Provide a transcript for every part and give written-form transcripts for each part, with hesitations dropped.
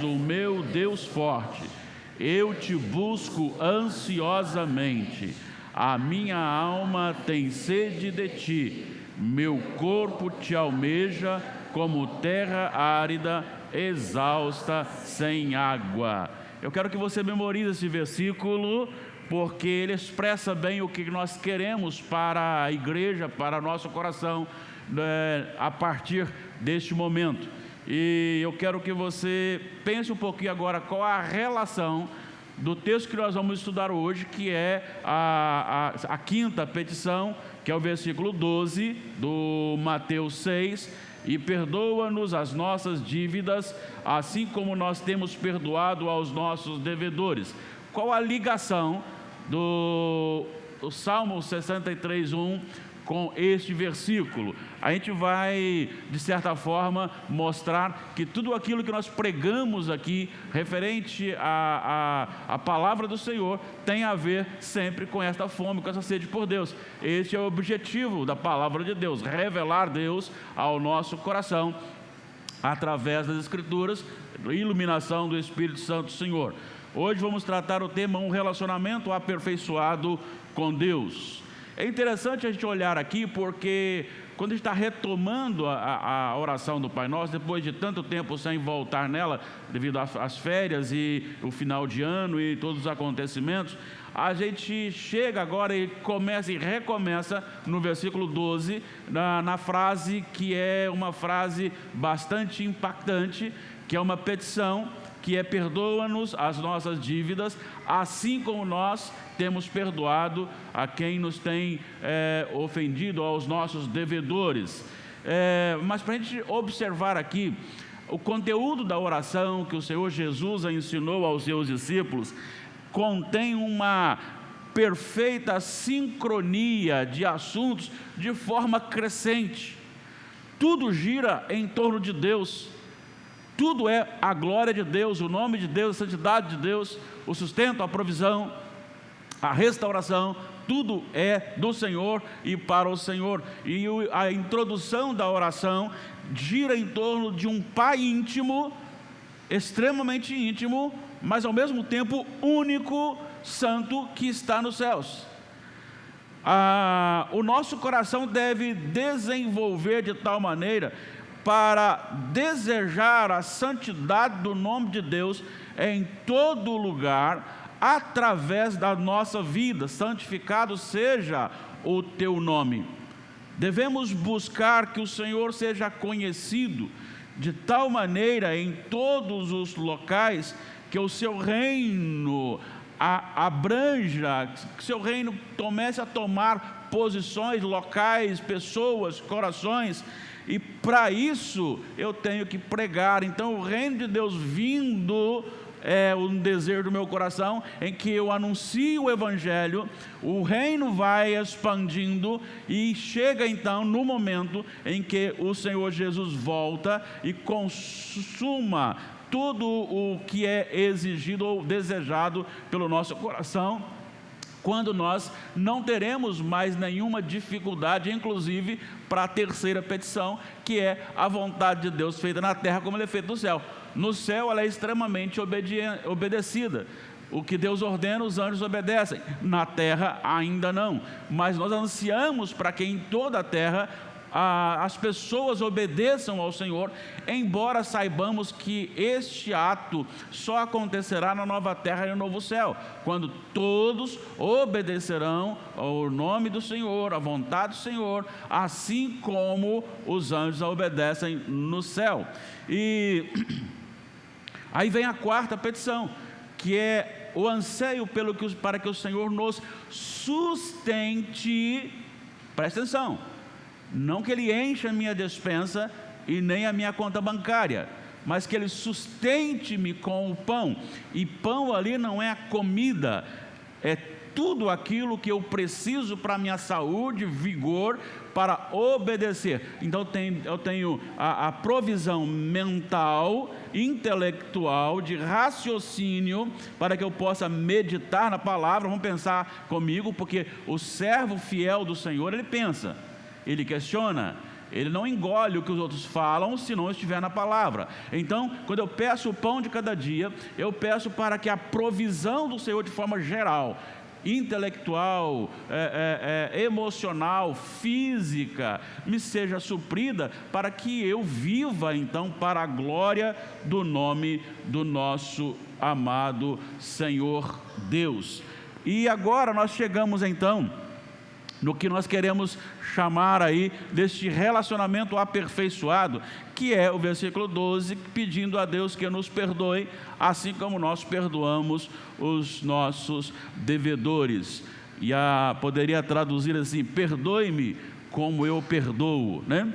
O meu Deus forte, eu te busco ansiosamente. A minha alma tem sede de ti, meu corpo te almeja como terra árida, exausta, sem água. Eu quero que você memorize esse versículo, porque ele expressa bem o que nós queremos para a igreja, para nosso coração, a partir deste momento. E eu quero que você pense um pouquinho agora qual a relação do texto que nós vamos estudar hoje, que é a quinta petição, que é o versículo 12 do Mateus 6, e perdoa-nos as nossas dívidas, assim como nós temos perdoado aos nossos devedores. Qual a ligação do Salmo 63:1 com este versículo? A gente vai, de certa forma, mostrar que tudo aquilo que nós pregamos aqui, referente à palavra do Senhor, tem a ver sempre com esta fome, com essa sede por Deus. Este é o objetivo da palavra de Deus, revelar Deus ao nosso coração, através das Escrituras, iluminação do Espírito Santo do Senhor. Hoje vamos tratar o tema, um relacionamento aperfeiçoado com Deus. É interessante a gente olhar aqui, porque quando a gente está retomando a oração do Pai Nosso, depois de tanto tempo sem voltar nela, devido às férias e o final de ano e todos os acontecimentos, a gente chega agora e começa e recomeça no versículo 12, na frase que é uma frase bastante impactante, que é uma petição, que é: perdoa-nos as nossas dívidas, assim como nós temos perdoado a quem nos tem ofendido, aos nossos devedores. Mas para a gente observar aqui o conteúdo da oração que o Senhor Jesus ensinou aos seus discípulos, contém uma perfeita sincronia de assuntos de forma crescente. Tudo gira em torno de Deus. Tudo é a glória de Deus, o nome de Deus, a santidade de Deus, o sustento, a provisão, a restauração, tudo é do Senhor e para o Senhor. E a introdução da oração gira em torno de um Pai íntimo, extremamente íntimo, mas ao mesmo tempo único, santo, que está nos céus. O nosso coração deve desenvolver de tal maneira para desejar a santidade do nome de Deus em todo lugar, através da nossa vida. Santificado seja o teu nome. Devemos buscar que o Senhor seja conhecido de tal maneira em todos os locais, que o seu reino abranja, que o seu reino comece a tomar posições locais, pessoas, corações. E para isso eu tenho que pregar. Então o reino de Deus vindo é um desejo do meu coração, em que eu anuncio o Evangelho, o reino vai expandindo e chega então no momento em que o Senhor Jesus volta e consuma tudo o que é exigido ou desejado pelo nosso coração, quando nós não teremos mais nenhuma dificuldade, inclusive para a terceira petição, que é a vontade de Deus feita na terra como ela é feita no céu. No céu ela é extremamente obedecida. O que Deus ordena, os anjos obedecem. Na terra ainda não. Mas nós ansiamos para que em toda a terra as pessoas obedeçam ao Senhor, embora saibamos que este ato só acontecerá na nova terra e no novo céu, quando todos obedecerão ao nome do Senhor, à vontade do Senhor, assim como os anjos a obedecem no céu. E aí vem a quarta petição, que é o anseio para que o Senhor nos sustente. Presta atenção, não que Ele encha a minha despensa e nem a minha conta bancária, mas que Ele sustente-me com o pão. E pão ali não é a comida, é tudo aquilo que eu preciso para a minha saúde, vigor, para obedecer. Então eu tenho a provisão mental, intelectual, de raciocínio, para que eu possa meditar na palavra. Vamos pensar comigo, porque o servo fiel do Senhor, ele pensa, ele questiona, Ele não engole o que os outros falam se não estiver na palavra. Então, quando eu peço o pão de cada dia, eu peço para que a provisão do Senhor de forma geral, intelectual, emocional, física, me seja suprida, para que eu viva então para a glória do nome do nosso amado Senhor Deus. E agora nós chegamos então no que nós queremos chamar aí deste relacionamento aperfeiçoado, que é o versículo 12, pedindo a Deus que nos perdoe, assim como nós perdoamos os nossos devedores. E poderia traduzir assim: perdoe-me como eu perdoo, né?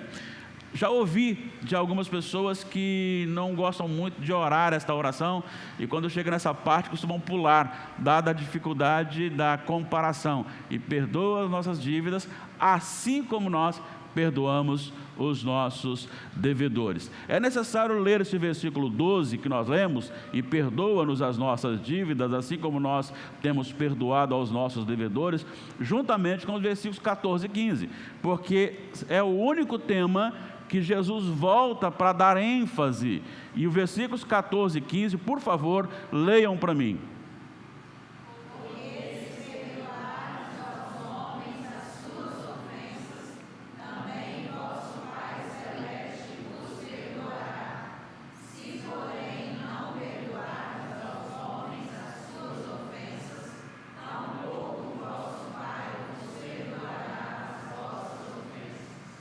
Já ouvi de algumas pessoas que não gostam muito de orar esta oração, e quando chega nessa parte costumam pular, dada a dificuldade da comparação. E perdoa as nossas dívidas, assim como nós perdoamos os nossos devedores. É necessário ler esse versículo 12 que nós lemos, e perdoa-nos as nossas dívidas, assim como nós temos perdoado aos nossos devedores, juntamente com os versículos 14 e 15, porque é o único tema que Jesus volta para dar ênfase. E os versículos 14 e 15, por favor, leiam para mim.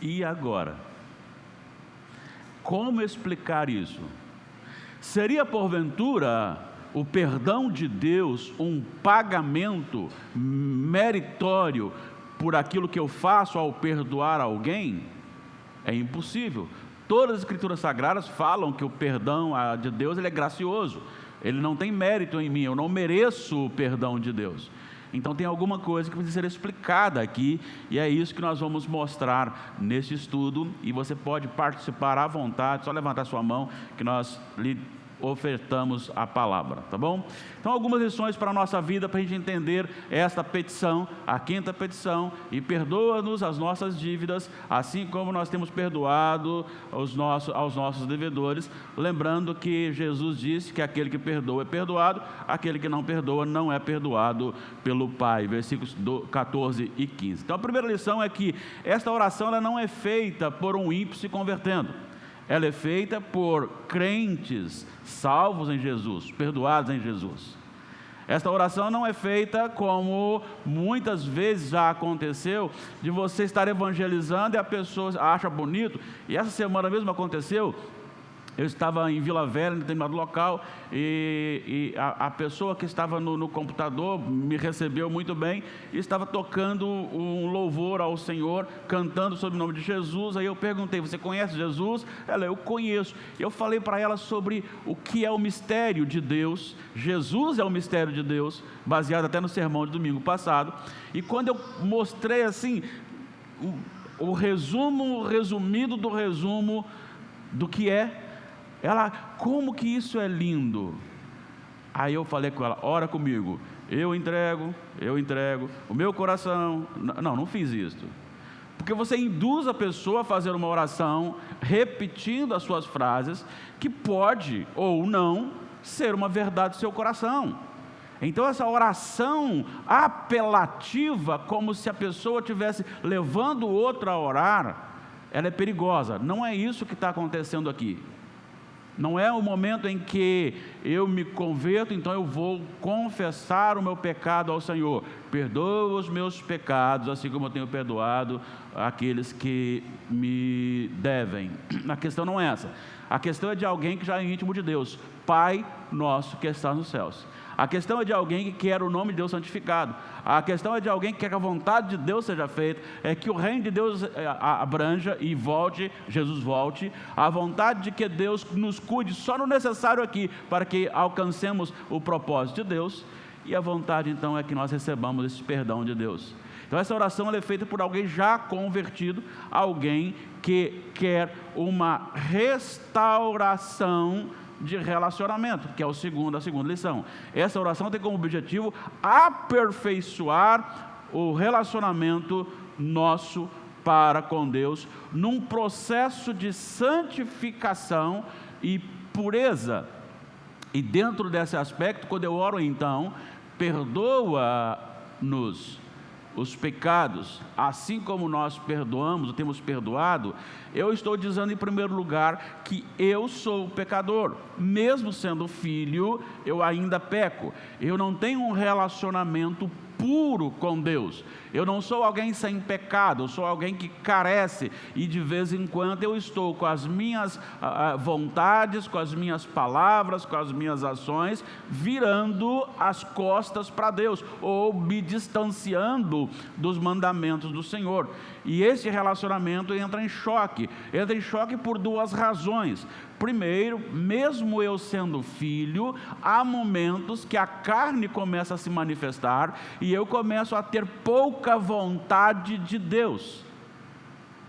E agora? Como explicar isso? Seria porventura o perdão de Deus um pagamento meritório por aquilo que eu faço ao perdoar alguém? É impossível. Todas as escrituras sagradas falam que o perdão de Deus ele é gracioso, ele não tem mérito em mim, eu não mereço o perdão de Deus. Então tem alguma coisa que precisa ser explicada aqui, e é isso que nós vamos mostrar nesse estudo, e você pode participar à vontade, só levantar sua mão que nós lhe ofertamos a palavra, tá bom? Então algumas lições para a nossa vida, para a gente entender esta petição, a quinta petição: e perdoa-nos as nossas dívidas, assim como nós temos perdoado aos nossos devedores, lembrando que Jesus disse que aquele que perdoa é perdoado, aquele que não perdoa não é perdoado pelo Pai, versículos 14 e 15. Então a primeira lição é que esta oração ela não é feita por um ímpio se convertendo, ela é feita por crentes salvos em Jesus, perdoados em Jesus. Esta oração não é feita como muitas vezes já aconteceu, de você estar evangelizando e a pessoa acha bonito, e essa semana mesmo aconteceu. Eu estava em Vila Velha, em determinado local, e a pessoa que estava no computador me recebeu muito bem, e estava tocando um louvor ao Senhor, cantando sobre o nome de Jesus. Aí eu perguntei: você conhece Jesus? Ela: eu conheço. Eu falei para ela sobre o que é o mistério de Deus. Jesus é o mistério de Deus, baseado até no sermão de domingo passado. E quando eu mostrei assim, o resumido do resumo do que é, ela: como que isso é lindo. Aí eu falei com ela: ora comigo, eu entrego o meu coração. Não fiz isso, porque você induz a pessoa a fazer uma oração repetindo as suas frases, que pode ou não ser uma verdade do seu coração. Então essa oração apelativa, como se a pessoa estivesse levando o outro a orar, ela é perigosa. Não é isso que está acontecendo aqui. Não é o momento em que eu me converto, então eu vou confessar o meu pecado ao Senhor. Perdoa os meus pecados, assim como eu tenho perdoado aqueles que me devem. A questão não é essa. A questão é de alguém que já é íntimo de Deus. Pai nosso que está nos céus. A questão é de alguém que quer o nome de Deus santificado. A questão é de alguém que quer que a vontade de Deus seja feita, é que o reino de Deus abranja e volte, Jesus volte. A vontade de que Deus nos cuide só no necessário aqui, para que alcancemos o propósito de Deus. E a vontade então é que nós recebamos esse perdão de Deus. Então essa oração ela é feita por alguém já convertido, alguém que quer uma restauração de relacionamento, que é a segunda lição. Essa oração tem como objetivo aperfeiçoar o relacionamento nosso para com Deus, num processo de santificação e pureza. E dentro desse aspecto, quando eu oro então, perdoa-nos os pecados, assim como nós perdoamos, ou temos perdoado, eu estou dizendo em primeiro lugar que eu sou pecador, mesmo sendo filho, eu ainda peco, eu não tenho um relacionamento puro com Deus, eu não sou alguém sem pecado, eu sou alguém que carece, e de vez em quando eu estou com as minhas vontades, com as minhas palavras, com as minhas ações, virando as costas para Deus, ou me distanciando dos mandamentos do Senhor, e esse relacionamento entra em choque por duas razões. Primeiro, mesmo eu sendo filho, há momentos que a carne começa a se manifestar e eu começo a ter pouca vontade de Deus.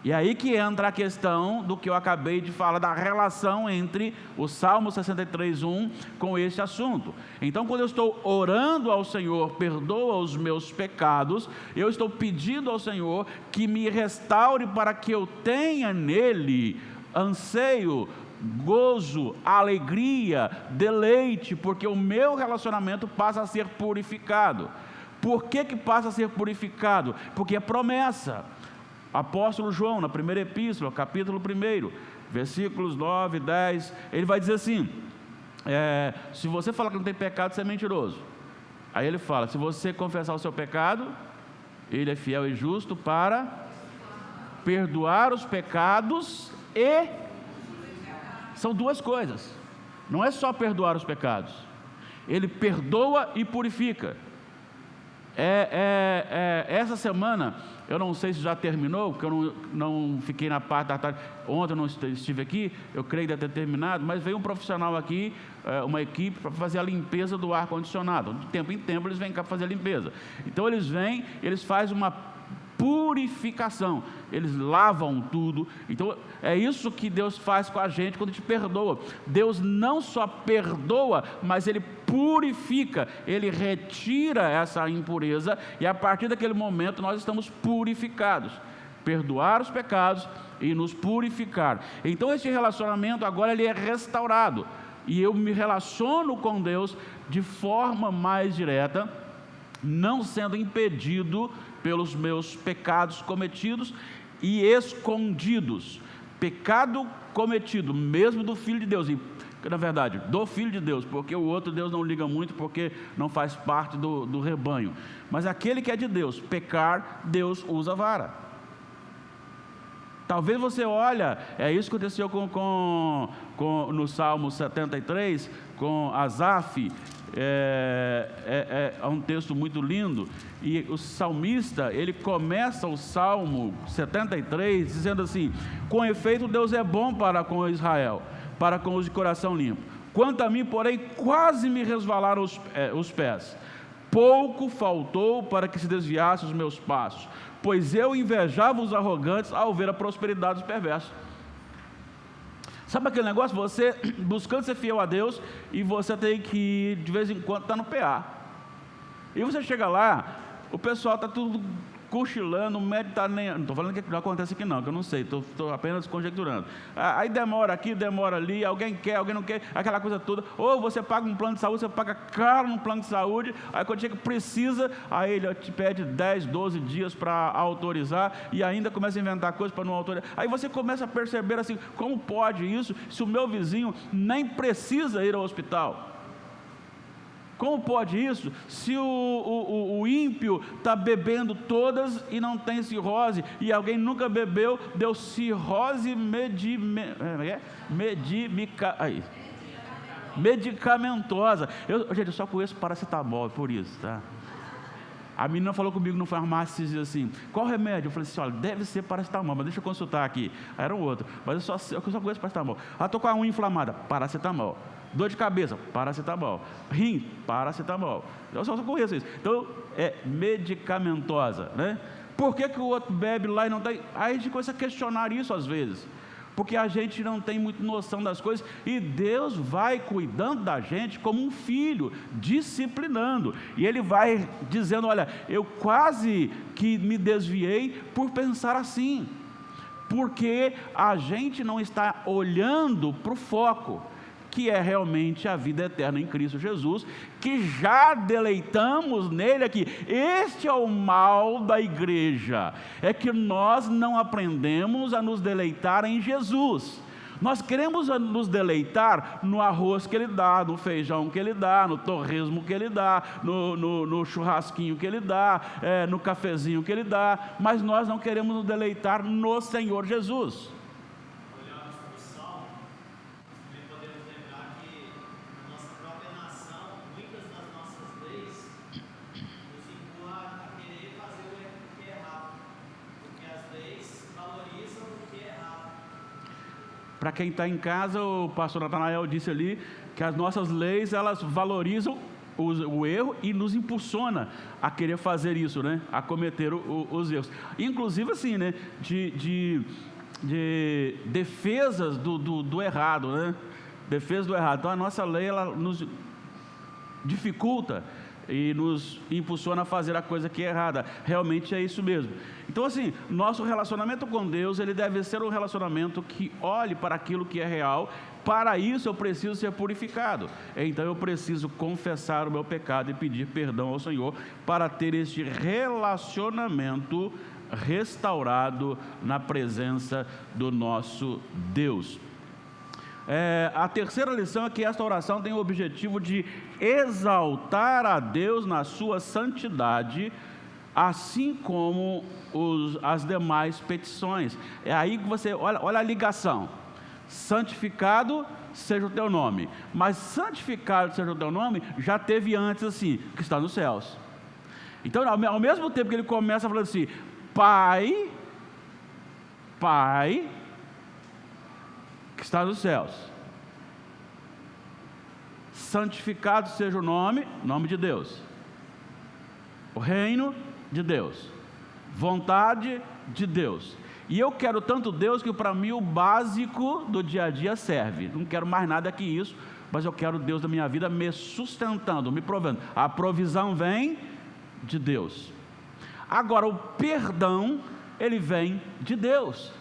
E aí que entra a questão do que eu acabei de falar, da relação entre o Salmo 63:1 com esse assunto. Então, quando eu estou orando ao Senhor, perdoa os meus pecados, eu estou pedindo ao Senhor que me restaure para que eu tenha nele anseio, gozo, alegria, deleite, porque o meu relacionamento passa a ser purificado. Por que passa a ser purificado? Porque é promessa. Apóstolo João, na primeira epístola, capítulo 1, versículos 9 e 10, ele vai dizer assim, se você falar que não tem pecado, você é mentiroso. Aí ele fala, se você confessar o seu pecado, ele é fiel e justo para perdoar os pecados e... São duas coisas, não é só perdoar os pecados, ele perdoa e purifica. Essa semana, eu não sei se já terminou, porque eu não fiquei na parte da tarde, ontem eu não estive aqui, eu creio que deve ter terminado, mas veio um profissional aqui, uma equipe, para fazer a limpeza do ar-condicionado. De tempo em tempo eles vêm cá fazer a limpeza. Então eles vêm, eles fazem uma purificação, eles lavam tudo. Então é isso que Deus faz com a gente quando te perdoa. Deus não só perdoa, mas Ele purifica, Ele retira essa impureza, e a partir daquele momento nós estamos purificados. Perdoar os pecados e nos purificar. Então esse relacionamento agora ele é restaurado, e eu me relaciono com Deus de forma mais direta, não sendo impedido pelos meus pecados cometidos e escondidos. Pecado cometido, mesmo do Filho de Deus, e na verdade, do Filho de Deus, porque o outro Deus não liga muito, porque não faz parte do rebanho. Mas aquele que é de Deus, pecar, Deus usa a vara. Talvez você olha, é isso que aconteceu no Salmo 73, com Asaf, é um texto muito lindo, e o salmista, ele começa o Salmo 73 dizendo assim, com efeito Deus é bom para com Israel, para com os de coração limpo, quanto a mim, porém, quase me resvalaram os pés, pouco faltou para que se desviassem os meus passos, pois eu invejava os arrogantes ao ver a prosperidade dos perversos. Sabe aquele negócio, você buscando ser fiel a Deus, e você tem que, de vez em quando, estar no PA, e você chega lá, o pessoal está tudo cochilando, o médico está nem... Não estou falando que não acontece aqui não, que eu não sei, estou apenas conjecturando. Aí demora aqui, demora ali, alguém quer, alguém não quer, aquela coisa toda. Ou você paga um plano de saúde, você paga caro num plano de saúde, aí quando chega precisa, aí ele te pede 10, 12 dias para autorizar, e ainda começa a inventar coisas para não autorizar. Aí você começa a perceber assim, como pode isso, se o meu vizinho nem precisa ir ao hospital? Como pode isso, se o ímpio está bebendo todas e não tem cirrose, e alguém nunca bebeu, deu cirrose medicamentosa. Gente, eu só conheço paracetamol, por isso, tá? A menina falou comigo no farmácia e dizia assim, qual remédio? Eu falei assim, olha, deve ser paracetamol, mas deixa eu consultar aqui. Aí era um outro, mas eu só conheço paracetamol. Estou com a unha inflamada, paracetamol. Dor de cabeça, paracetamol. Rim, paracetamol. Eu só conheço isso. Então, é medicamentosa, né? Por que o outro bebe lá e não tem? Aí a gente começa a questionar isso às vezes. porque a gente não tem muita noção das coisas, e Deus vai cuidando da gente como um filho, disciplinando, e Ele vai dizendo: olha, eu quase que me desviei por pensar assim, porque a gente não está olhando para o foco, que é realmente a vida eterna em Cristo Jesus, que já deleitamos nele aqui. Este é o mal da igreja, é que nós não aprendemos a nos deleitar em Jesus. Nós queremos nos deleitar no arroz que Ele dá, no feijão que Ele dá, no torresmo que Ele dá, no churrasquinho que Ele dá, no cafezinho que Ele dá, mas nós não queremos nos deleitar no Senhor Jesus. Para quem está em casa, o pastor Natanael disse ali que as nossas leis, elas valorizam o erro e nos impulsiona a querer fazer isso, né? A cometer os erros. Inclusive assim, né? De defesas do errado, né? Defesa do errado. Então a nossa lei, ela nos dificulta e nos impulsiona a fazer a coisa que é errada. Realmente é isso mesmo. Então assim, nosso relacionamento com Deus, ele deve ser um relacionamento que olhe para aquilo que é real. Para isso eu preciso ser purificado, então eu preciso confessar o meu pecado e pedir perdão ao Senhor, para ter este relacionamento restaurado na presença do nosso Deus. A terceira lição é que esta oração tem o objetivo de exaltar a Deus na sua santidade, assim como as demais petições. É aí que você, olha a ligação: santificado seja o teu nome. Mas santificado seja o teu nome já teve antes assim, que está nos céus. Então ao mesmo tempo que ele começa falando assim: Pai que está nos céus, santificado seja o nome de Deus, o reino de Deus, vontade de Deus. E eu quero tanto Deus que para mim o básico do dia a dia serve. Não quero mais nada que isso, mas eu quero Deus da minha vida me sustentando, me provendo. A provisão vem de Deus. Agora o perdão, ele vem de Deus.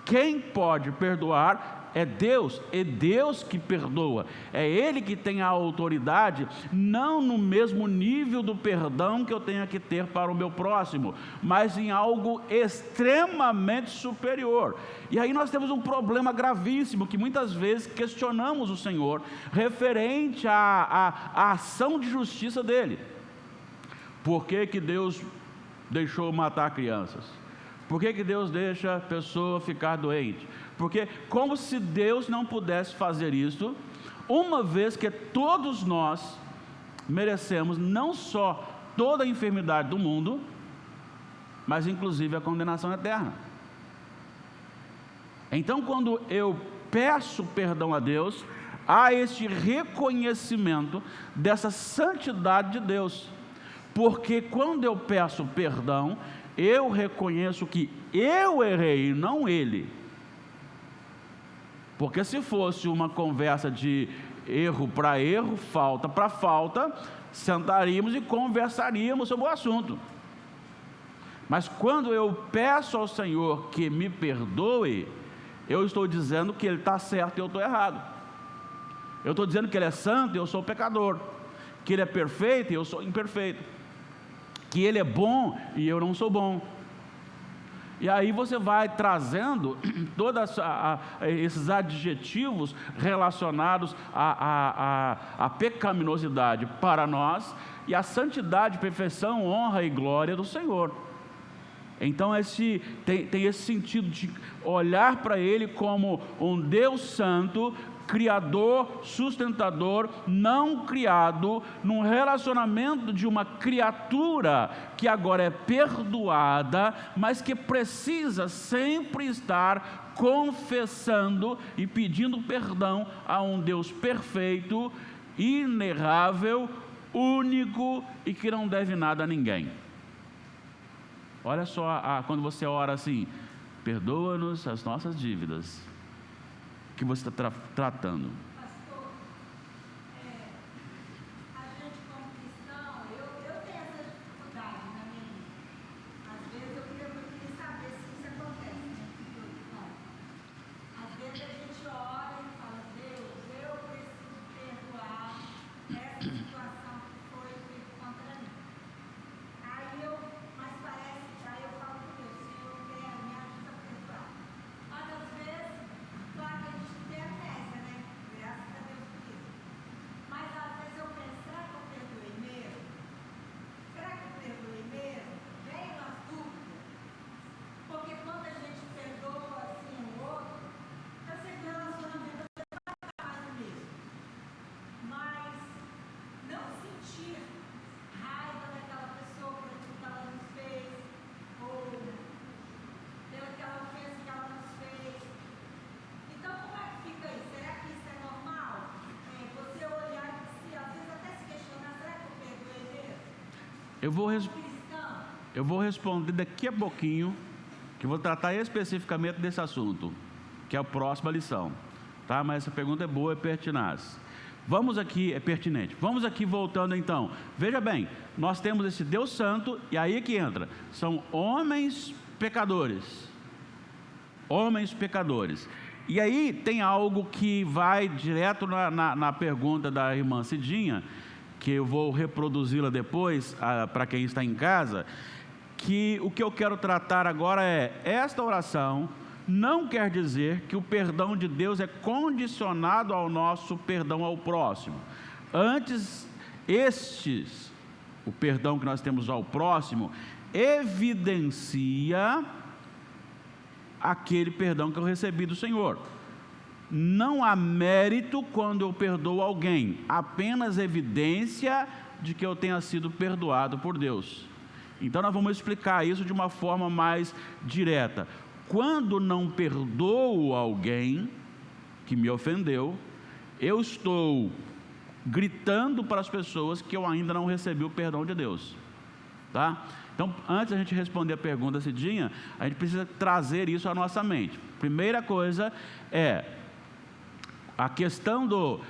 Quem pode perdoar é Deus que perdoa, é Ele que tem a autoridade, não no mesmo nível do perdão que eu tenho que ter para o meu próximo, mas em algo extremamente superior. E aí nós temos um problema gravíssimo, que muitas vezes questionamos o Senhor, referente à ação de justiça dEle. Por que Deus deixou matar crianças? Por que Deus deixa a pessoa ficar doente? Porque como se Deus não pudesse fazer isso, uma vez que todos nós merecemos não só toda a enfermidade do mundo, mas inclusive a condenação eterna. Então quando eu peço perdão a Deus, há este reconhecimento dessa santidade de Deus, porque quando eu peço perdão, eu reconheço que eu errei, não Ele. Porque se fosse uma conversa de erro para erro, falta para falta, sentaríamos e conversaríamos sobre o assunto. Mas quando eu peço ao Senhor que me perdoe, eu estou dizendo que Ele está certo e eu estou errado. Eu estou dizendo que Ele é santo e eu sou pecador, que Ele é perfeito e eu sou imperfeito, que Ele é bom e eu não sou bom. E aí você vai trazendo todos esses adjetivos relacionados à pecaminosidade para nós, e a santidade, perfeição, honra e glória do Senhor. Então tem esse sentido de olhar para Ele como um Deus santo, Criador, sustentador, não criado, num relacionamento de uma criatura que agora é perdoada, mas que precisa sempre estar confessando e pedindo perdão a um Deus perfeito, inerrável, único e que não deve nada a ninguém. Olha só, quando você ora assim: perdoa-nos as nossas dívidas, que você está tratando. Eu vou responder daqui a pouquinho, que vou tratar especificamente desse assunto, que é a próxima lição, tá? Mas essa pergunta é boa, é pertinaz. Vamos aqui, é pertinente. Vamos aqui voltando então. Veja bem, nós temos esse Deus Santo, e aí é que entra. São homens pecadores. Homens pecadores. E aí tem algo que vai direto na pergunta da irmã Cidinha, que eu vou reproduzi-la depois, para quem está em casa, que o que eu quero tratar agora é, esta oração não quer dizer que o perdão de Deus é condicionado ao nosso perdão ao próximo. Antes, o perdão que nós temos ao próximo, evidencia aquele perdão que eu recebi do Senhor. Não há mérito quando eu perdoo alguém, apenas evidência de que eu tenha sido perdoado por Deus. Então nós vamos explicar isso de uma forma mais direta. Quando não perdoo alguém que me ofendeu, eu estou gritando para as pessoas que eu ainda não recebi o perdão de Deus, tá? Então, antes da gente responder a pergunta Cidinha, a gente precisa trazer isso à nossa mente. Primeira coisa é a questão do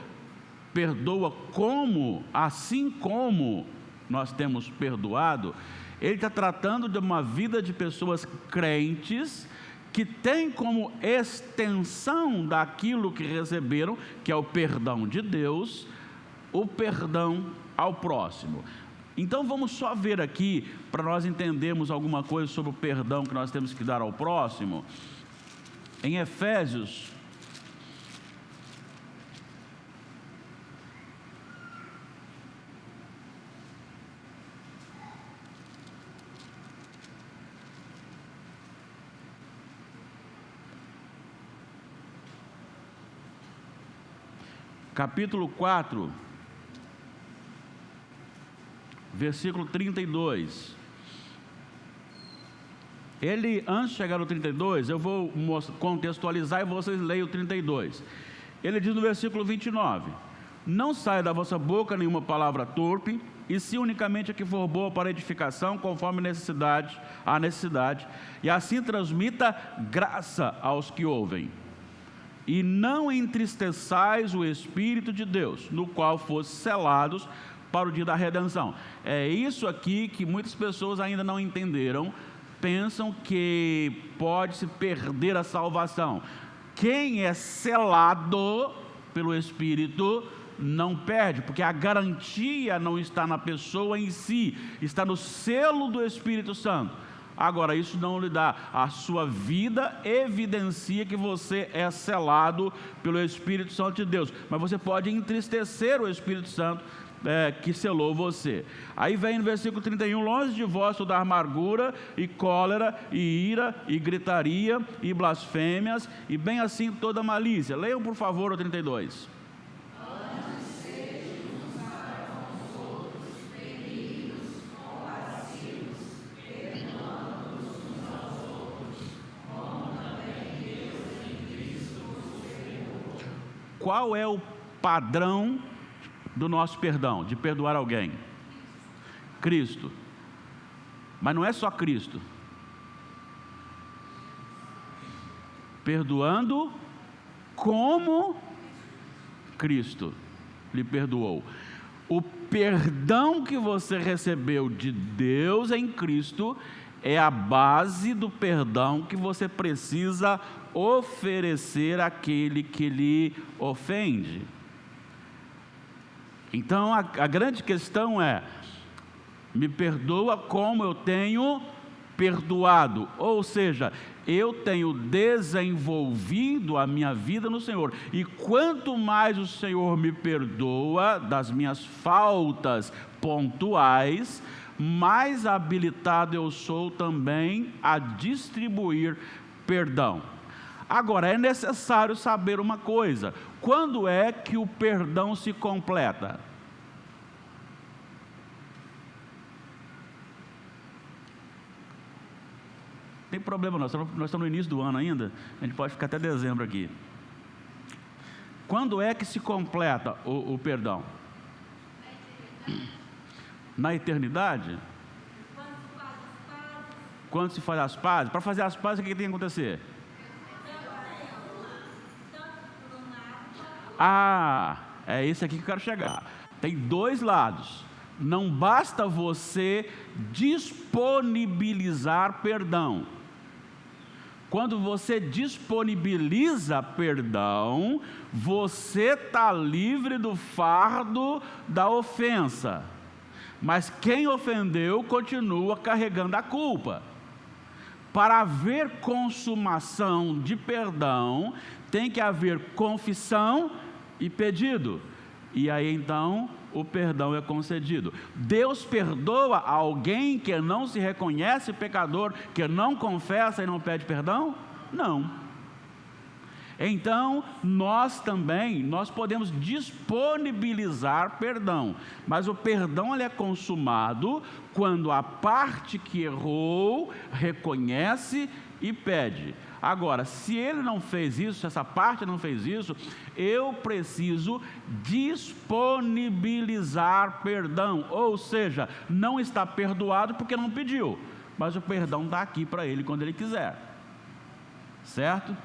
perdoa como, assim como nós temos perdoado. Ele está tratando de uma vida de pessoas crentes que tem como extensão daquilo que receberam, que é o perdão de Deus, o perdão ao próximo. Então vamos só ver aqui, para nós entendermos alguma coisa sobre o perdão que nós temos que dar ao próximo. Em Efésios, capítulo 4, versículo 32. Antes de chegar no 32, eu vou contextualizar e vocês leiam o 32. Ele diz no versículo 29: não saia da vossa boca nenhuma palavra torpe, e se unicamente a que for boa para edificação, conforme a necessidade, e assim transmita graça aos que ouvem. E não entristeçais o Espírito de Deus, no qual foste selados para o dia da redenção. É isso aqui que muitas pessoas ainda não entenderam, pensam que pode se perder a salvação. Quem é selado pelo Espírito não perde, porque a garantia não está na pessoa em si, está no selo do Espírito Santo. Agora, isso não lhe dá, a sua vida evidencia que você é selado pelo Espírito Santo de Deus, mas você pode entristecer o Espírito Santo que selou você. Aí vem no versículo 31, longe de vós toda amargura e cólera e ira e gritaria e blasfêmias e bem assim toda malícia. Leiam por favor o 32. Qual é o padrão do nosso perdão, de perdoar alguém? Cristo. Mas não é só Cristo. Perdoando como Cristo lhe perdoou. O perdão que você recebeu de Deus em Cristo é a base do perdão que você precisa oferecer àquele que lhe ofende. Então a grande questão é: me perdoa como eu tenho perdoado, ou seja, eu tenho desenvolvido a minha vida no Senhor, e quanto mais o Senhor me perdoa das minhas faltas pontuais, mais habilitado eu sou também a distribuir perdão. Agora, é necessário saber uma coisa: quando é que o perdão se completa? Tem problema não, nós estamos no início do ano ainda, a gente pode ficar até dezembro aqui. Quando é que se completa o perdão? Na eternidade? Quando se faz as pazes? Para fazer as pazes, o que tem que acontecer? É esse aqui que eu quero chegar. Tem dois lados. Não basta você disponibilizar perdão. Quando você disponibiliza perdão, você está livre do fardo da ofensa. Mas quem ofendeu continua carregando a culpa. Para haver consumação de perdão, tem que haver confissão e pedido. E aí então o perdão é concedido. Deus perdoa alguém que não se reconhece pecador, que não confessa e não pede perdão? Não. Então nós podemos disponibilizar perdão, mas o perdão ele é consumado quando a parte que errou reconhece e pede. Agora, se ele não fez isso, se essa parte não fez isso, eu preciso disponibilizar perdão, ou seja, não está perdoado porque não pediu, mas o perdão está aqui para ele quando ele quiser, certo?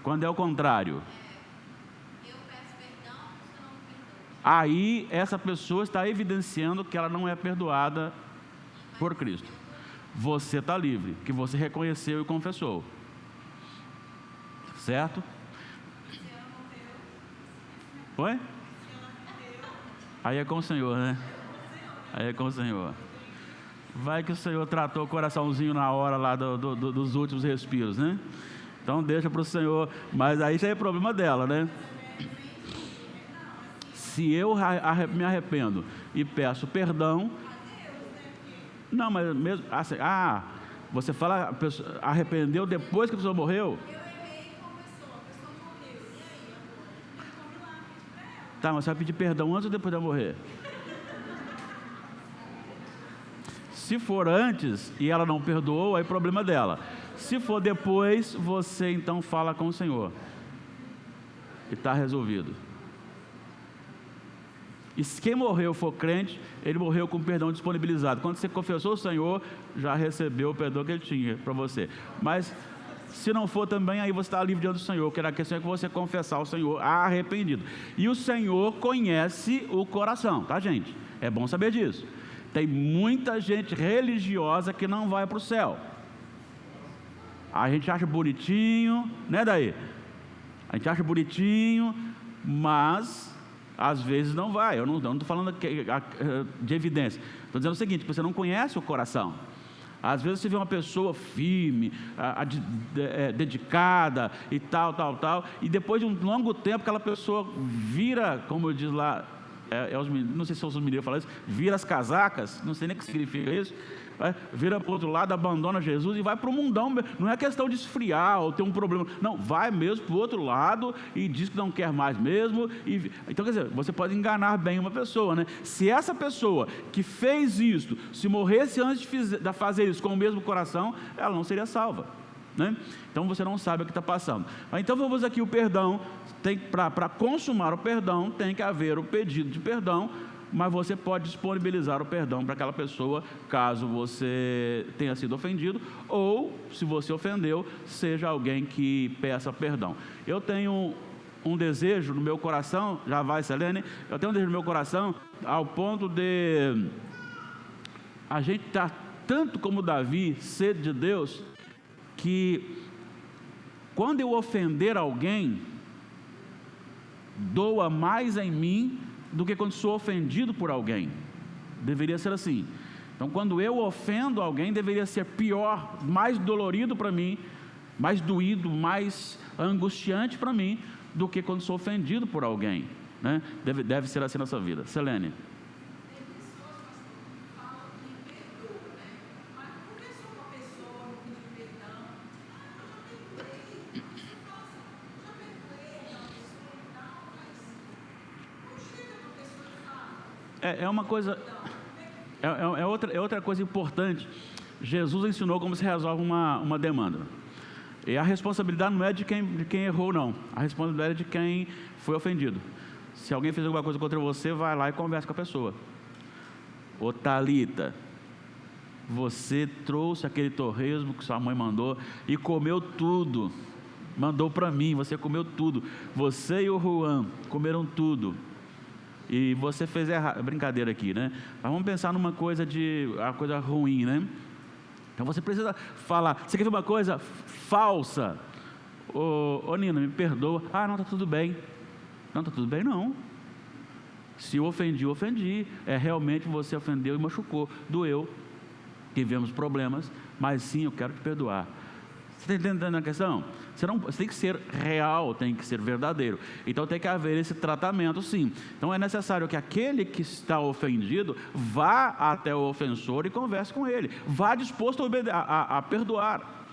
Quando é o contrário, eu peço perdão, você não me perdoa. Aí essa pessoa está evidenciando que ela não é perdoada por Cristo. Você está livre, que você reconheceu e confessou, certo? Oi? Aí é com o Senhor, né? Aí é com o Senhor. Vai que o Senhor tratou o coraçãozinho na hora lá dos últimos respiros, né? Então deixa para o Senhor, mas aí já é problema dela, né? Se eu me arrependo e peço perdão, não, mas mesmo assim, você fala, arrependeu depois que a pessoa morreu? Eu errei com a pessoa morreu, e aí agora? Tá, mas você vai pedir perdão antes ou depois de morrer? Se for antes e ela não perdoou, aí é problema dela. Se for depois, você então fala com o Senhor e está resolvido. E se quem morreu for crente, ele morreu com perdão disponibilizado. Quando você confessou o Senhor, já recebeu o perdão que ele tinha para você. Mas se não for também, aí você está livre diante do Senhor, que era a questão é que você confessar o Senhor arrependido. E o Senhor conhece o coração, tá, gente? É bom saber disso. Tem muita gente religiosa que não vai para o céu. A gente acha bonitinho, né, daí? A gente acha bonitinho, mas às vezes não vai. Eu não estou falando de evidência. Estou dizendo o seguinte: você não conhece o coração. Às vezes você vê uma pessoa firme, dedicada e tal, e depois de um longo tempo aquela pessoa vira, como diz lá, não sei se os mineiros falam isso, vira as casacas, não sei nem o que significa isso, vira para o outro lado, abandona Jesus e vai para o mundão. Não é questão de esfriar ou ter um problema, não, vai mesmo para o outro lado e diz que não quer mais mesmo. Então, quer dizer, você pode enganar bem uma pessoa, né? Se essa pessoa que fez isso, se morresse antes de fazer isso com o mesmo coração, ela não seria salva, né? Então você não sabe o que está passando. Então vamos aqui, o perdão, para consumar o perdão, tem que haver o pedido de perdão, mas você pode disponibilizar o perdão para aquela pessoa, caso você tenha sido ofendido, ou, se você ofendeu, seja alguém que peça perdão. Eu tenho um desejo no meu coração, já vai, Selene, eu tenho um desejo no meu coração, ao ponto de a gente estar tanto como Davi, sede de Deus, que quando eu ofender alguém, doa mais em mim do que quando sou ofendido por alguém. Deveria ser assim. Então, quando eu ofendo alguém, deveria ser pior, mais dolorido para mim, mais doído, mais angustiante para mim, do que quando sou ofendido por alguém, né? Deve ser assim na sua vida. Selene. É uma coisa, é outra coisa importante. Jesus ensinou como se resolve uma demanda. E a responsabilidade não é de quem errou, não. A responsabilidade é de quem foi ofendido. Se alguém fez alguma coisa contra você, vai lá e conversa com a pessoa. Ô Thalita, você trouxe aquele torresmo que sua mãe mandou e comeu tudo. Mandou para mim, você comeu tudo. Você e o Juan comeram tudo. E você fez errado. Brincadeira aqui, né? Mas vamos pensar numa coisa a coisa ruim, né? Então você precisa falar. Você quer ver uma coisa falsa? Ô Nina, me perdoa. Ah, não, está tudo bem. Não, está tudo bem, não. Se eu ofendi, eu ofendi. Realmente você ofendeu e machucou. Doeu. Tivemos problemas. Mas sim, eu quero te perdoar. Você está entendendo a questão? Você tem que ser real, tem que ser verdadeiro. Então tem que haver esse tratamento, sim. Então é necessário que aquele que está ofendido vá até o ofensor e converse com ele. Vá disposto a perdoar,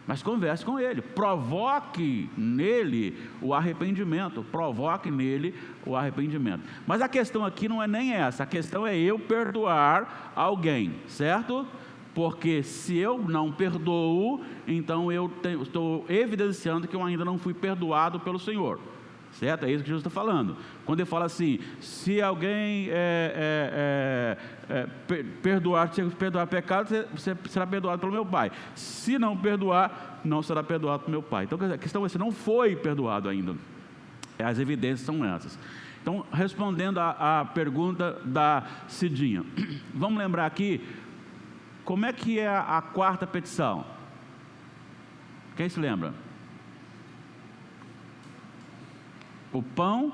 mas converse com ele. Provoque nele o arrependimento. Provoque nele o arrependimento. Mas a questão aqui não é nem essa. A questão é eu perdoar alguém, certo? Porque se eu não perdoo, então eu estou evidenciando que eu ainda não fui perdoado pelo Senhor, certo? É isso que Jesus está falando. Quando ele fala assim, se alguém perdoar pecado, você será perdoado pelo meu Pai. Se não perdoar, não será perdoado pelo meu Pai. Então a questão é, você não foi perdoado ainda. As evidências são essas. Então, respondendo à pergunta da Cidinha, vamos lembrar aqui, como é que é a quarta petição? Quem se lembra? O pão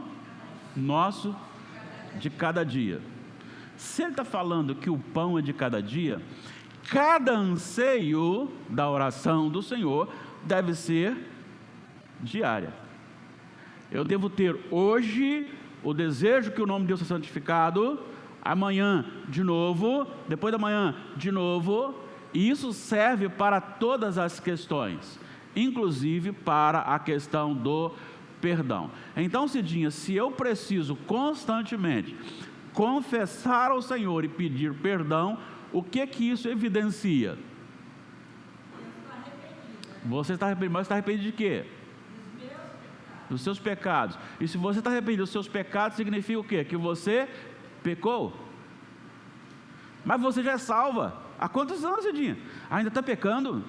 nosso de cada dia. Se ele está falando que o pão é de cada dia, cada anseio da oração do Senhor deve ser diária. Eu devo ter hoje o desejo que o nome de Deus seja santificado, amanhã de novo, depois da manhã de novo, e isso serve para todas as questões, inclusive para a questão do perdão. Então, Cidinha, se eu preciso constantemente confessar ao Senhor e pedir perdão, o que isso evidencia? Você está arrependido, mas está arrependido de quê? Dos seus pecados. E se você está arrependido dos seus pecados, significa o quê? Que você pecou. Mas você já é salva. Há quantos anos, Cidinha? Ainda está pecando?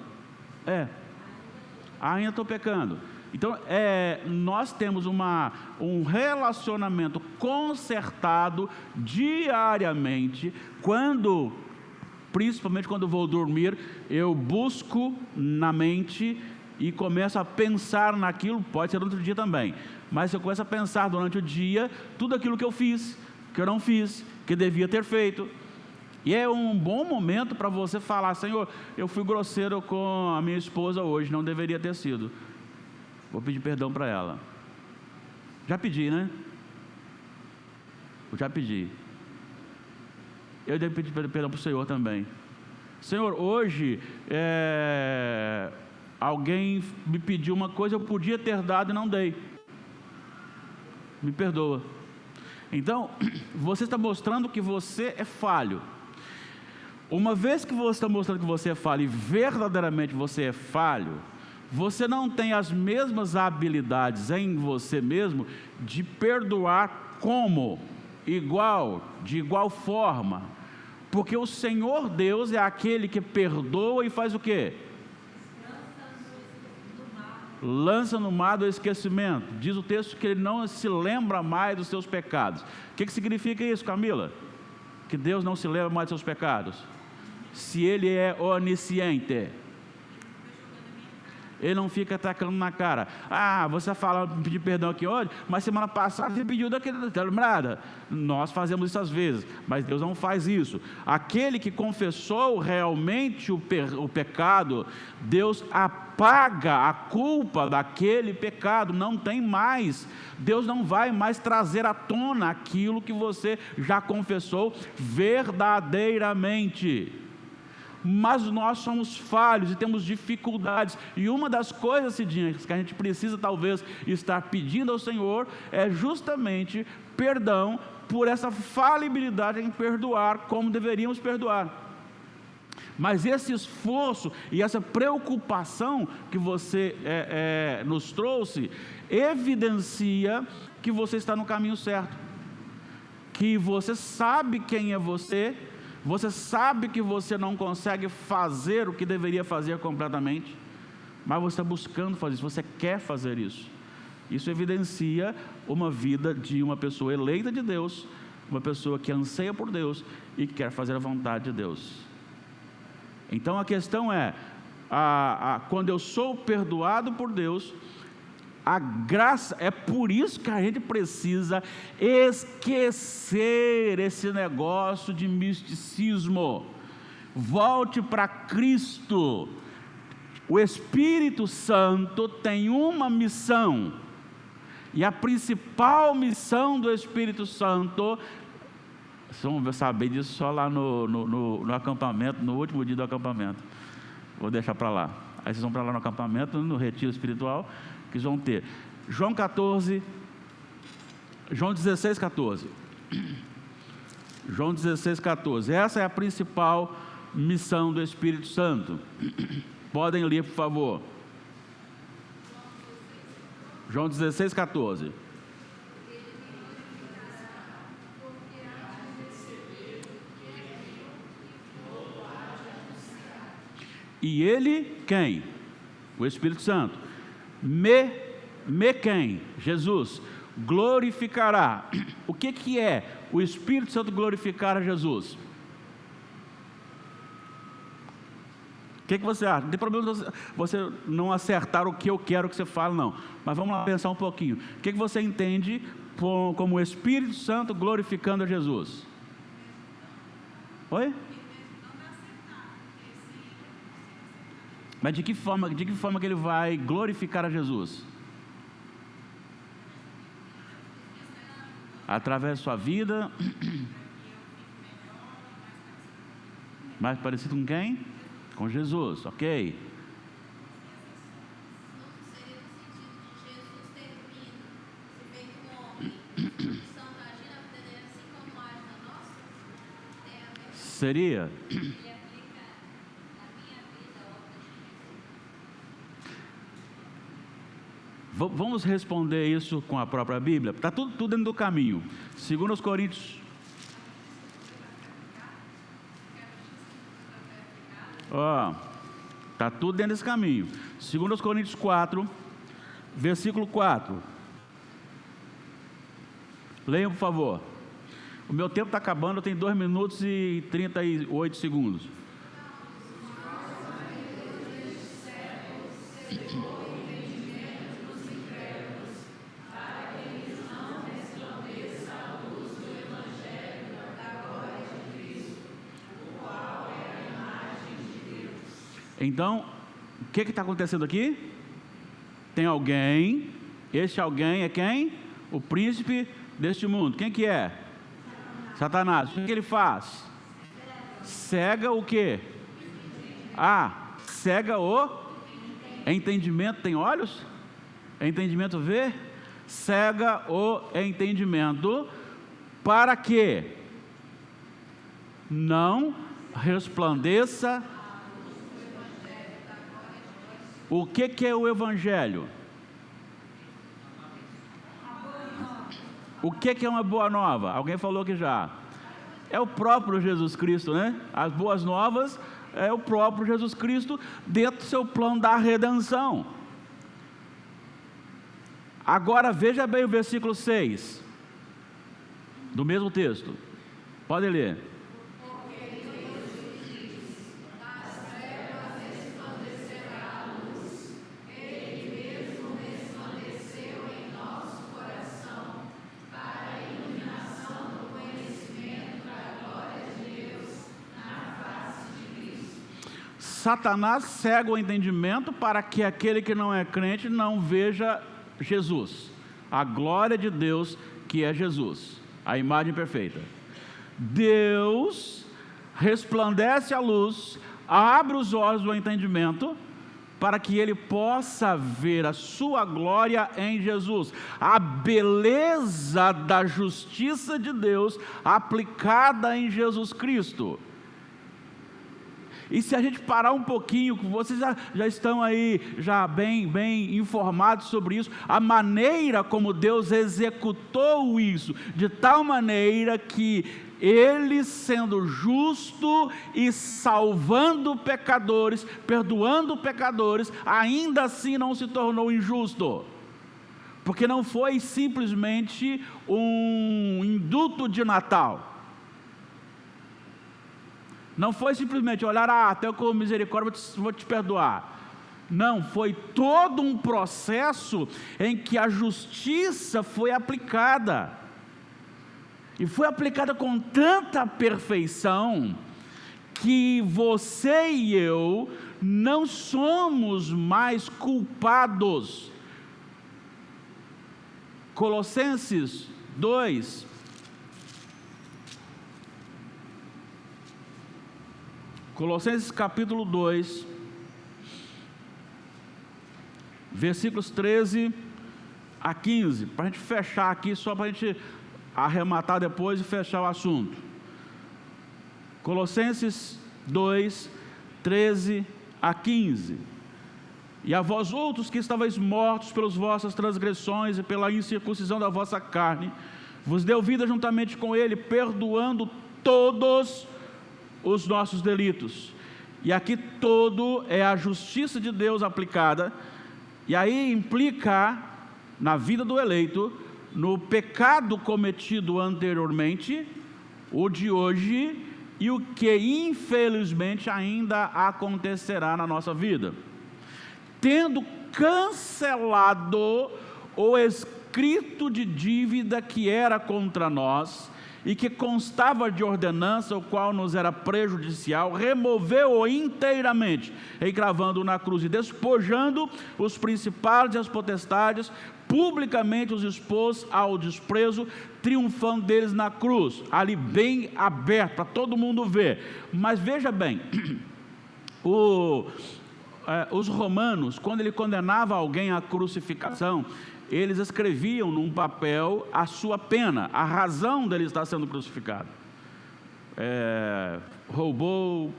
Ainda estou pecando. Então, nós temos um relacionamento consertado diariamente, principalmente quando vou dormir, eu busco na mente e começo a pensar naquilo, pode ser durante o dia também, mas eu começo a pensar durante o dia, tudo aquilo que eu fiz, que eu não fiz, que devia ter feito, e é um bom momento para você falar, Senhor, eu fui grosseiro com a minha esposa hoje, não deveria ter sido, vou pedir perdão para ela. Já pedi, né? Eu já pedi. Eu devo pedir perdão para o Senhor também. Senhor, hoje alguém me pediu uma coisa, eu podia ter dado e não dei. Me perdoa. Então, você está mostrando que você é falho. Uma vez que você está mostrando que você é falho e verdadeiramente você é falho, você não tem as mesmas habilidades em você mesmo de perdoar como de igual forma, porque o Senhor Deus é aquele que perdoa e faz o quê? Lança no mar do esquecimento. Diz o texto que Ele não se lembra mais dos seus pecados. O que significa isso, Camila? Que Deus não se lembra mais dos seus pecados? Se Ele é onisciente, Ele não fica atacando na cara. Você fala, pedir perdão aqui hoje, mas semana passada você pediu daquele, tá lembrada? Nós fazemos isso às vezes, mas Deus não faz isso. Aquele que confessou realmente o pecado, Deus apaga a culpa daquele pecado, não tem mais. Deus não vai mais trazer à tona aquilo que você já confessou verdadeiramente. Mas nós somos falhos e temos dificuldades, e uma das coisas, Cidinha, que a gente precisa talvez estar pedindo ao Senhor é justamente perdão por essa falibilidade em perdoar como deveríamos perdoar. Mas esse esforço e essa preocupação que você nos trouxe evidencia que você está no caminho certo, que você sabe quem é você. Você sabe que você não consegue fazer o que deveria fazer completamente, mas você está buscando fazer isso, você quer fazer isso. Isso evidencia uma vida de uma pessoa eleita de Deus, uma pessoa que anseia por Deus e quer fazer a vontade de Deus. Então a questão é, quando eu sou perdoado por Deus, a graça, é por isso que a gente precisa esquecer esse negócio de misticismo. Volte para Cristo. O Espírito Santo tem uma missão, e a principal missão do Espírito Santo, vocês vão saber disso só lá no acampamento, no último dia do acampamento. Vou deixar para lá. Aí vocês vão para lá no acampamento, no retiro espiritual, que vão ter João 16, 14. João 16, 14. Essa é a principal missão do Espírito Santo. Podem ler, por favor. João 16, 14. E Ele, quem? O Espírito Santo. Quem? Jesus. Glorificará. O que é o Espírito Santo glorificar a Jesus? O que você acha? Não tem problema você não acertar o que eu quero que você fale, não. Mas vamos lá pensar um pouquinho. O que você entende como o Espírito Santo glorificando a Jesus? Oi? Mas de que forma que ele vai glorificar a Jesus? Através da sua vida. Mais parecido com quem? Com Jesus, ok? Seria? Vamos responder isso com a própria Bíblia. Está tudo dentro do caminho. 2 Coríntios. Está tudo dentro desse caminho. 2 Coríntios 4, versículo 4. Leiam, por favor. O meu tempo está acabando, eu tenho 2 minutos e 38 segundos. Então, o que está acontecendo aqui? Tem alguém, este alguém é quem? O príncipe deste mundo. Quem que é? Satanás. O que ele faz? Cega o quê? Cega o entendimento. Tem olhos? Entendimento vê? Cega o entendimento, para que não resplandeça. O que é o Evangelho? O que é uma boa nova? Alguém falou que já. É o próprio Jesus Cristo, né? As boas novas é o próprio Jesus Cristo dentro do seu plano da redenção. Agora veja bem o versículo 6 do mesmo texto. Pode ler. Satanás cega o entendimento para que aquele que não é crente não veja Jesus, a glória de Deus que é Jesus, a imagem perfeita. Deus resplandece a luz, abre os olhos do entendimento para que ele possa ver a sua glória em Jesus, a beleza da justiça de Deus aplicada em Jesus Cristo. E se a gente parar um pouquinho, vocês já estão aí já bem informados sobre isso, a maneira como Deus executou isso, de tal maneira que Ele, sendo justo e salvando pecadores, perdoando pecadores, ainda assim não se tornou injusto, porque não foi simplesmente um indulto de Natal. Não foi simplesmente olhar, até com misericórdia vou te perdoar. Não, foi todo um processo em que a justiça foi aplicada. E foi aplicada com tanta perfeição que você e eu não somos mais culpados. Colossenses 2. Colossenses capítulo 2, versículos 13 a 15, para a gente fechar aqui, só para a gente arrematar depois e fechar o assunto. Colossenses 2, 13 a 15. E a vós outros que estavais mortos pelas vossas transgressões e pela incircuncisão da vossa carne, vos deu vida juntamente com ele, perdoando todos os nossos delitos. E aqui todo é a justiça de Deus aplicada, e aí implica na vida do eleito, no pecado cometido anteriormente, o de hoje e o que infelizmente ainda acontecerá na nossa vida. Tendo cancelado o escrito de dívida que era contra nós e que constava de ordenança, o qual nos era prejudicial, removeu-o inteiramente, encravando-o na cruz e despojando os principados e as potestades, publicamente os expôs ao desprezo, triunfando deles na cruz, ali bem aberto, para todo mundo ver. Mas veja bem, os romanos, quando ele condenava alguém à crucificação, eles escreviam num papel a sua pena, a razão dele estar sendo crucificado. Roubou,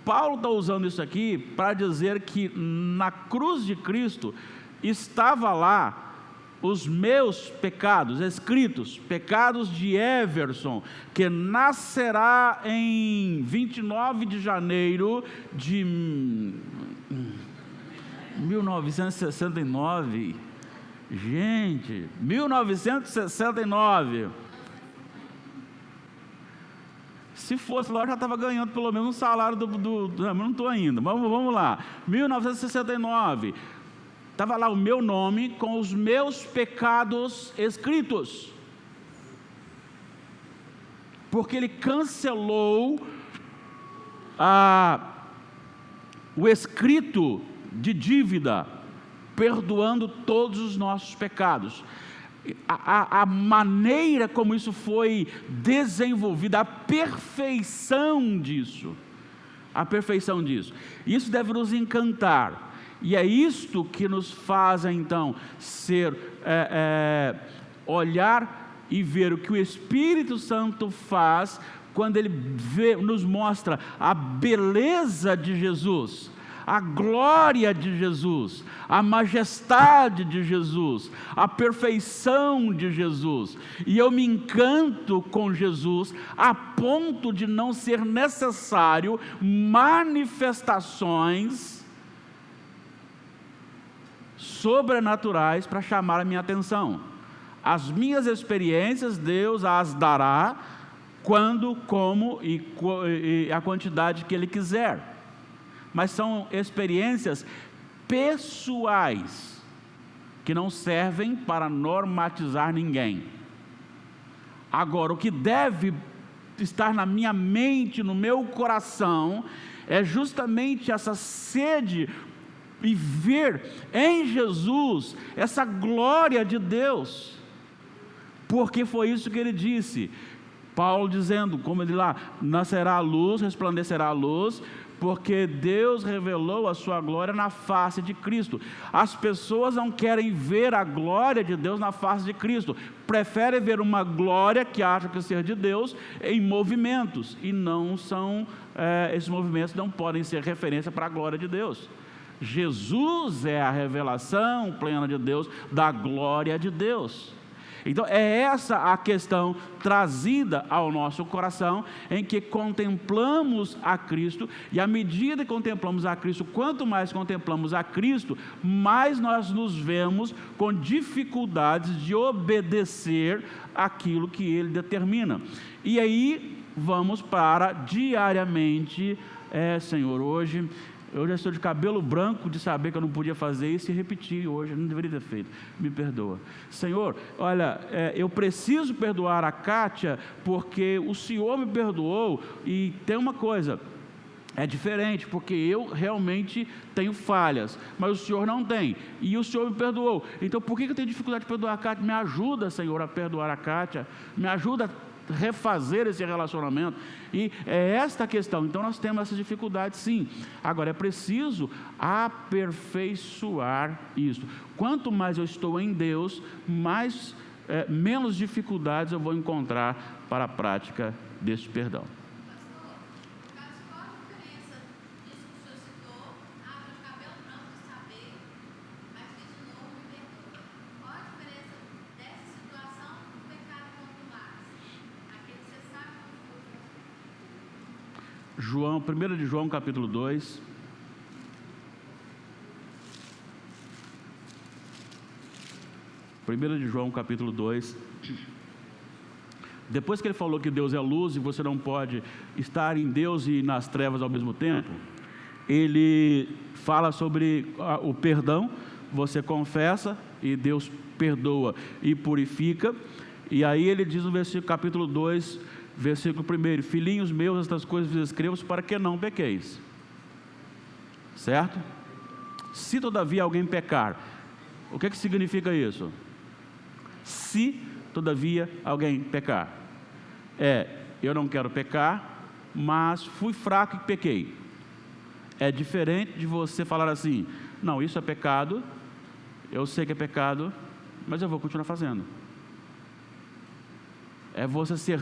Paulo está usando isso aqui para dizer que na cruz de Cristo estava lá os meus pecados escritos, pecados de Everson, que nascerá em 29 de janeiro de 1969, gente, 1969, se fosse lá eu já estava ganhando pelo menos um salário mas não estou ainda, vamos lá, 1969, estava lá o meu nome com os meus pecados escritos, porque ele cancelou o escrito de dívida, perdoando todos os nossos pecados. A maneira como isso foi desenvolvida, a perfeição disso, isso deve nos encantar, e é isto que nos faz então olhar e ver o que o Espírito Santo faz quando ele nos mostra a beleza de Jesus, a glória de Jesus, a majestade de Jesus, a perfeição de Jesus. E eu me encanto com Jesus a ponto de não ser necessário manifestações sobrenaturais para chamar a minha atenção. As minhas experiências, Deus as dará quando, como e a quantidade que Ele quiser. Mas são experiências pessoais, que não servem para normatizar ninguém. Agora, o que deve estar na minha mente, no meu coração, é justamente essa sede e ver em Jesus essa glória de Deus, porque foi isso que ele disse. Paulo dizendo, como ele lá, nascerá a luz, resplandecerá a luz, porque Deus revelou a sua glória na face de Cristo. As pessoas não querem ver a glória de Deus na face de Cristo, preferem ver uma glória que acham que ser de Deus em movimentos, e não são, esses movimentos não podem ser referência para a glória de Deus. Jesus é a revelação plena de Deus, da glória de Deus. Então é essa a questão trazida ao nosso coração, em que contemplamos a Cristo, e à medida que contemplamos a Cristo, quanto mais contemplamos a Cristo, mais nós nos vemos com dificuldades de obedecer aquilo que Ele determina. E aí vamos para diariamente, Senhor, hoje eu já estou de cabelo branco de saber que eu não podia fazer isso e repetir hoje, eu não deveria ter feito, me perdoa. Senhor, olha, eu preciso perdoar a Kátia, porque o Senhor me perdoou, e tem uma coisa, é diferente, porque eu realmente tenho falhas, mas o Senhor não tem, e o Senhor me perdoou, então por que eu tenho dificuldade de perdoar a Kátia? Me ajuda, Senhor, a perdoar a Kátia, me ajuda a refazer esse relacionamento. E é esta a questão. Então nós temos essas dificuldades, sim. Agora é preciso aperfeiçoar isso. Quanto mais eu estou em Deus, menos dificuldades eu vou encontrar para a prática deste perdão. João, 1 de João, capítulo 2. Primeira de João, capítulo 2. Depois que ele falou que Deus é luz e você não pode estar em Deus e nas trevas ao mesmo tempo, ele fala sobre o perdão. Você confessa e Deus perdoa e purifica. E aí ele diz no versículo, capítulo 2, versículo 1: filhinhos meus, estas coisas vos escrevo para que não pequeis. Certo? Se todavia alguém pecar, o que significa isso? Se todavia alguém pecar, eu não quero pecar, mas fui fraco e pequei. É diferente de você falar assim: não, isso é pecado, eu sei que é pecado, mas eu vou continuar fazendo. É você ser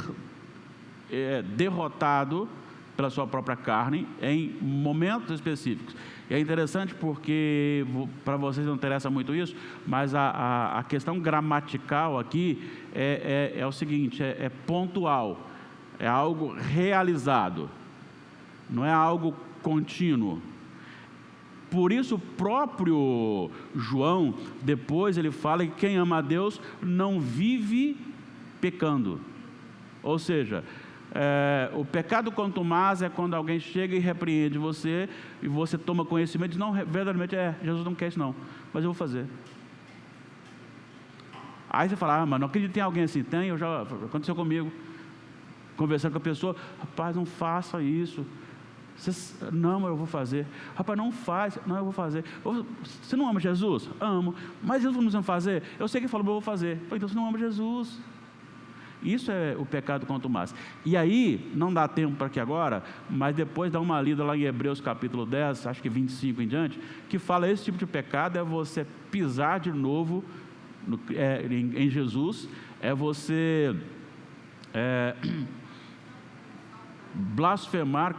derrotado pela sua própria carne em momentos específicos. E é interessante porque, para vocês não interessa muito isso, mas a questão gramatical aqui é o seguinte, é pontual, é algo realizado, não é algo contínuo. Por isso o próprio João, depois ele fala que quem ama a Deus não vive pecando. Ou seja, o pecado contumaz é quando alguém chega e repreende você, e você toma conhecimento e diz: não, verdadeiramente Jesus não quer isso não, mas eu vou fazer. Aí você fala: mas não acredito que tem alguém assim. Tem, aconteceu comigo, conversando com a pessoa: rapaz, não faça isso. Não, mas eu vou fazer. Rapaz, não faz. Não, eu vou fazer. Você não ama Jesus? Amo. Mas Jesus não vai fazer? Eu sei que ele falou, mas eu vou fazer. Então você não ama Jesus. Isso é o pecado contumaz. E aí, não dá tempo para aqui agora, mas depois dá uma lida lá em Hebreus capítulo 10, acho que 25 em diante, que fala: esse tipo de pecado é você pisar de novo em Jesus, é você blasfemar,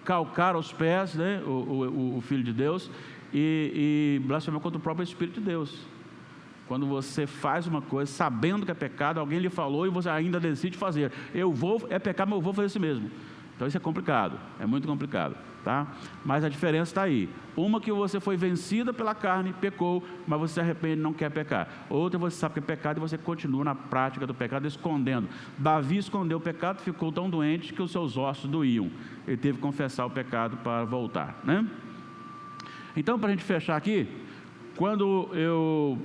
calcar aos pés, né, o Filho de Deus, e blasfemar contra o próprio Espírito de Deus. Quando você faz uma coisa sabendo que é pecado, alguém lhe falou e você ainda decide fazer. É pecado, mas eu vou fazer isso mesmo. Então isso é complicado, é muito complicado, tá? Mas a diferença está aí. Uma que você foi vencida pela carne, pecou, mas você se arrepende e não quer pecar. Outra você sabe que é pecado e você continua na prática do pecado, escondendo. Davi escondeu o pecado, ficou tão doente que os seus ossos doíam. Ele teve que confessar o pecado para voltar, né? Então, para a gente fechar aqui, quando eu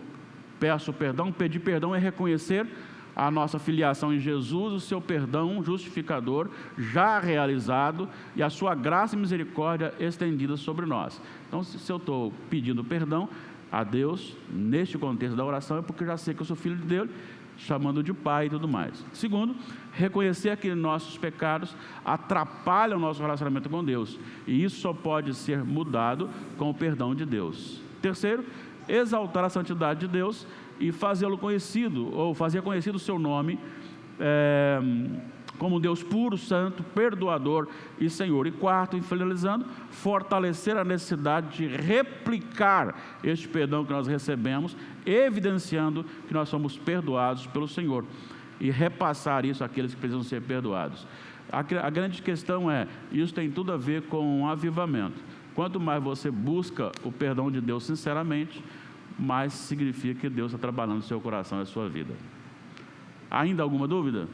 peço perdão, pedir perdão é reconhecer a nossa filiação em Jesus, o seu perdão justificador já realizado e a sua graça e misericórdia estendida sobre nós. Então, se eu estou pedindo perdão a Deus, neste contexto da oração, é porque eu já sei que eu sou filho de Deus, chamando de Pai e tudo mais. Segundo, reconhecer que nossos pecados atrapalham o nosso relacionamento com Deus, e isso só pode ser mudado com o perdão de Deus. Terceiro, exaltar a santidade de Deus e fazê-lo conhecido, ou fazer conhecido o seu nome, como Deus puro, santo, perdoador e Senhor. E quarto, e finalizando, fortalecer a necessidade de replicar este perdão que nós recebemos, evidenciando que nós somos perdoados pelo Senhor, e repassar isso àqueles que precisam ser perdoados. A grande questão isso tem tudo a ver com um avivamento. Quanto mais você busca o perdão de Deus sinceramente, mais significa que Deus está trabalhando no seu coração e na sua vida. Ainda alguma dúvida?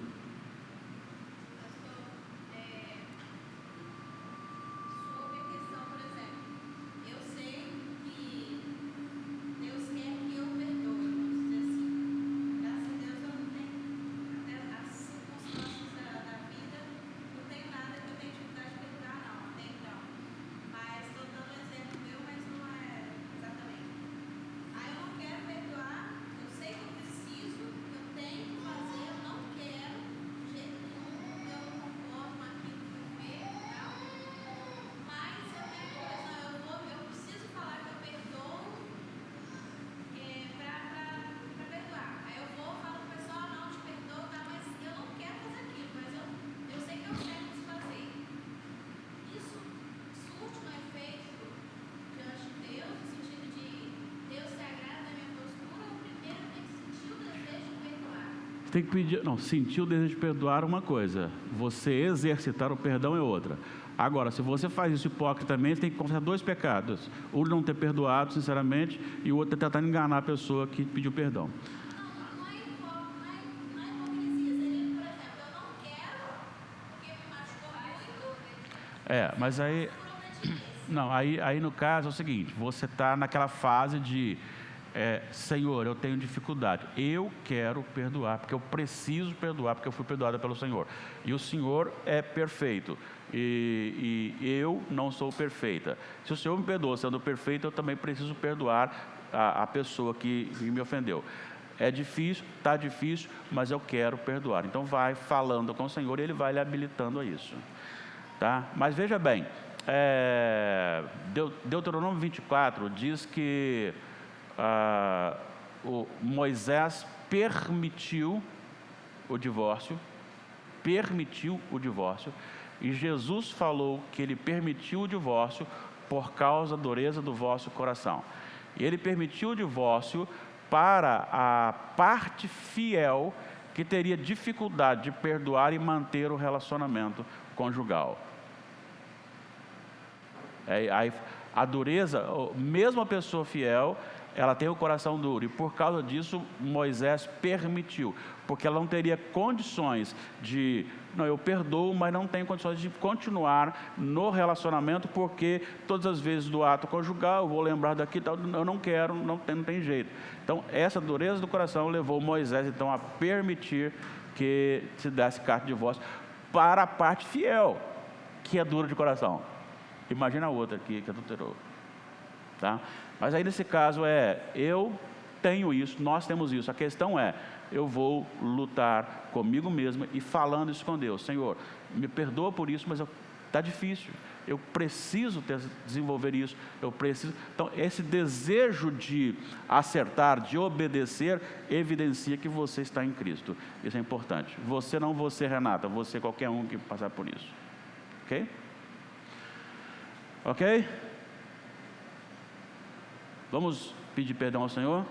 Tem que pedir, não, sentir o desejo de perdoar é uma coisa, você exercitar o perdão é outra. Agora, se você faz isso hipocritamente, tem que confessar dois pecados: um de não ter perdoado sinceramente, e o outro é tentar enganar a pessoa que pediu perdão. Não é hipocrisia, seria, por exemplo, eu não quero porque me machucou muito. Mas aí, não, aí no caso é o seguinte, você está naquela fase de Senhor, eu tenho dificuldade, eu quero perdoar, porque eu preciso perdoar, porque eu fui perdoada pelo Senhor, e o Senhor é perfeito, e eu não sou perfeita. Se o Senhor me perdoa sendo perfeito, eu também preciso perdoar a pessoa que me ofendeu. É difícil, está difícil, mas eu quero perdoar. Então vai falando com o Senhor e Ele vai lhe habilitando a isso, tá? Mas veja bem, Deuteronômio 24 diz que Moisés permitiu o divórcio, e Jesus falou que ele permitiu o divórcio por causa da dureza do vosso coração. E ele permitiu o divórcio para a parte fiel que teria dificuldade de perdoar e manter o relacionamento conjugal. Aí a dureza, mesmo a pessoa fiel, ela tem o coração duro, e por causa disso Moisés permitiu, porque ela não teria condições de, não, eu perdoo, mas não tenho condições de continuar no relacionamento, porque todas as vezes do ato conjugal, eu vou lembrar daqui, eu não quero, não tem jeito. Então essa dureza do coração levou Moisés então a permitir que se desse carta de divórcio para a parte fiel, que é dura de coração. Imagina a outra aqui que adulterou, tá? Mas aí nesse caso eu tenho isso, nós temos isso. A questão eu vou lutar comigo mesmo e falando isso com Deus. Senhor, me perdoa por isso, mas está difícil. Eu preciso desenvolver isso, eu preciso. Então esse desejo de acertar, de obedecer, evidencia que você está em Cristo. Isso é importante. Você não você, Renata, você qualquer um que passar por isso. Ok? Ok? Vamos pedir perdão ao Senhor?